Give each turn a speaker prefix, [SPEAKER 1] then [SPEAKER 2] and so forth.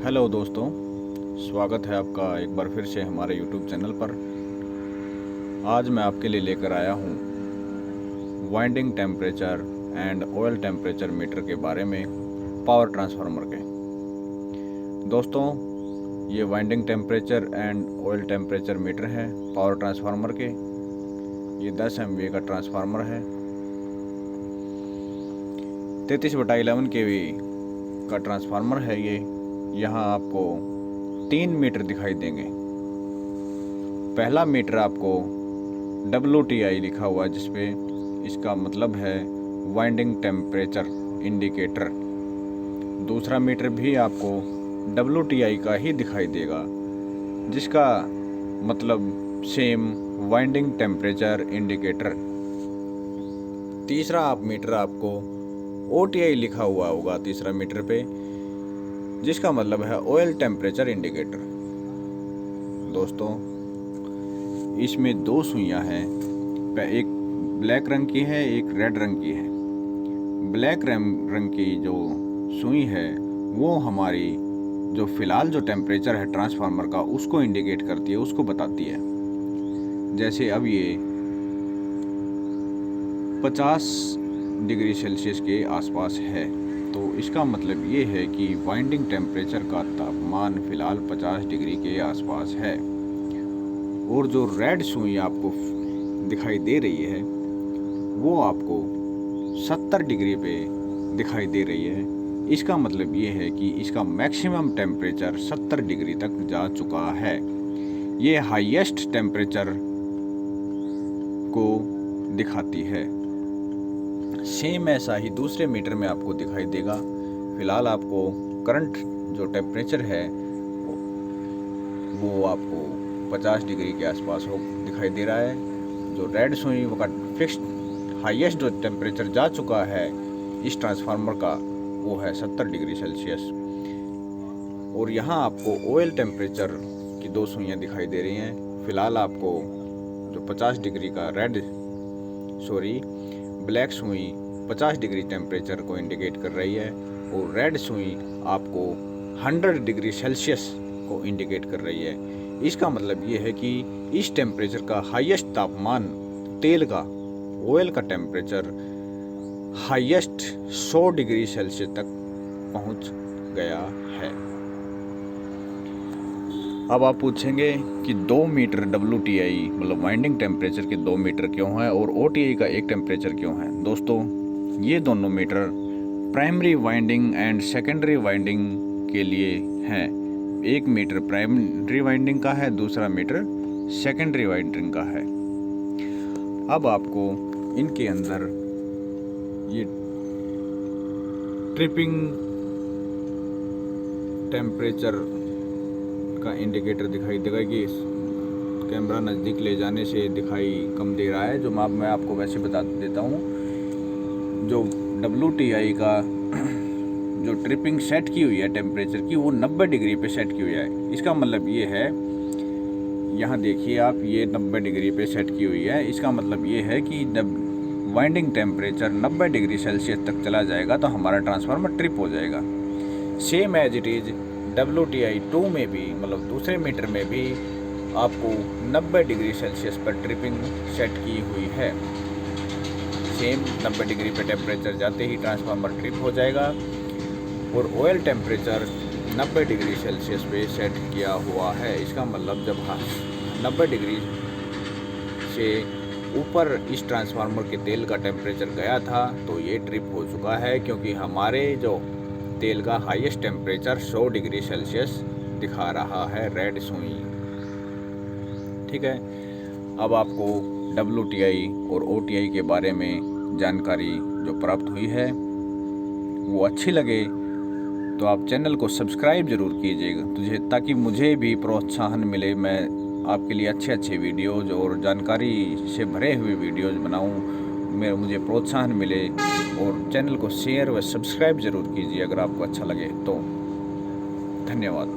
[SPEAKER 1] Hello दोस्तों, स्वागत है आपका एक बार फिर से हमारे YouTube चैनल पर। आज मैं आपके लिए लेकर आया हूँ winding temperature and oil temperature metre के बारे में पावर ट्रांसफार्मर के। दोस्तों, ये winding temperature and oil temperature metre है पावर ट्रांसफार्मर के। ये 10 MVA का ट्रांसफार्मर है। 33/11 kV का ट्रांसफार्मर है ये। यहाँ आपको 3 मीटर दिखाई देंगे। पहला मीटर आपको WTI लिखा हुआ है, जिसपे इसका मतलब है वाइंडिंग टेम्परेचर इंडिकेटर। दूसरा मीटर भी आपको WTI का ही दिखाई देगा, जिसका मतलब सेम वाइंडिंग टेम्परेचर इंडिकेटर। तीसरा मीटर आपको OTI लिखा हुआ होगा तीसरा मीटर पे, जिसका मतलब है ऑयल टेम्परेचर इंडिकेटर। दोस्तों, इसमें 2 सुइयां हैं, एक ब्लैक रंग की है, एक रेड रंग की है। ब्लैक रंग की जो सुई है वो हमारी जो फ़िलहाल जो टेम्परेचर है ट्रांसफार्मर का, उसको इंडिकेट करती है, उसको बताती है। जैसे अब ये 50 डिग्री सेल्सियस के आसपास है, तो इसका मतलब ये है कि वाइंडिंग टेम्परेचर का तापमान फ़िलहाल 50 डिग्री के आसपास है। और जो रेड सुई आपको दिखाई दे रही है वो आपको 70 डिग्री पे दिखाई दे रही है। इसका मतलब ये है कि इसका मैक्सिमम टेम्परेचर 70 डिग्री तक जा चुका है। ये हाईएस्ट टेम्परेचर को दिखाती है। सेम ऐसा ही दूसरे मीटर में आपको दिखाई देगा। फ़िलहाल आपको करंट जो टेम्परेचर है वो आपको 50 डिग्री के आसपास हो दिखाई दे रहा है। जो रेड सुई का फिक्स्ड हाईएस्ट जो टेम्परेचर जा चुका है इस ट्रांसफार्मर का, वो है 70 डिग्री सेल्सियस। और यहाँ आपको ऑयल टेम्परेचर की 2 सुइयाँ दिखाई दे रही हैं। फ़िलहाल आपको जो 50 डिग्री का ब्लैक सुई 50 डिग्री टेम्परेचर को इंडिकेट कर रही है, और रेड सुई आपको 100 डिग्री सेल्सियस को इंडिकेट कर रही है। इसका मतलब ये है कि इस टेम्परेचर का हाईएस्ट तापमान तेल का, ऑयल का टेम्परेचर हाईएस्ट 100 डिग्री सेल्सियस तक पहुंच गया है। अब आप पूछेंगे कि 2 मीटर WTI मतलब वाइंडिंग टेम्परेचर के 2 मीटर क्यों है और OTI का 1 टेम्परेचर क्यों है। दोस्तों, ये दोनों meter primary winding and secondary winding के लिए हैं। एक मीटर प्राइमरी वाइंडिंग का है, दूसरा मीटर सेकेंडरी वाइंडिंग का है। अब आपको इनके अंदर ये ट्रिपिंग टेम्परेचर का इंडिकेटर दिखाई देगा कि कैमरा नज़दीक ले जाने से दिखाई कम दे रहा है। जो मैं आपको वैसे बता देता हूँ, जो WTI का जो ट्रिपिंग सेट की हुई है टेम्परेचर की, वो 90 डिग्री पे सेट की हुई है। इसका मतलब ये है, यहाँ देखिए आप, ये 90 डिग्री पे सेट की हुई है। इसका मतलब ये है कि जब वाइंडिंग टेम्परेचर 90 डिग्री सेल्सियस तक चला जाएगा तो हमारा ट्रांसफार्मर ट्रिप हो जाएगा। Same as it is WTI 2 में भी, मतलब दूसरे मीटर में भी आपको 90 डिग्री सेल्सियस पर ट्रिपिंग सेट की हुई है। सेम 90 डिग्री पे टेम्परेचर जाते ही ट्रांसफार्मर ट्रिप हो जाएगा। और ऑयल टेम्परेचर 90 डिग्री सेल्सियस पे सेट किया हुआ है। इसका मतलब जब 90 डिग्री से ऊपर इस ट्रांसफार्मर के तेल का टेम्परेचर गया था तो ये ट्रिप हो चुका है, क्योंकि हमारे जो तेल का हाईएस्ट टेम्परेचर 100 डिग्री सेल्सियस दिखा रहा है रेड सुई। ठीक है। अब आपको WTI और OTI के बारे में जानकारी जो प्राप्त हुई है वो अच्छी लगे तो आप चैनल को सब्सक्राइब ज़रूर कीजिएगा, ताकि मुझे भी प्रोत्साहन मिले, मैं आपके लिए अच्छे वीडियोज़ और जानकारी से भरे हुए वीडियोज़ बनाऊं, मुझे प्रोत्साहन मिले। और चैनल को शेयर व सब्सक्राइब ज़रूर कीजिए अगर आपको अच्छा लगे तो। धन्यवाद।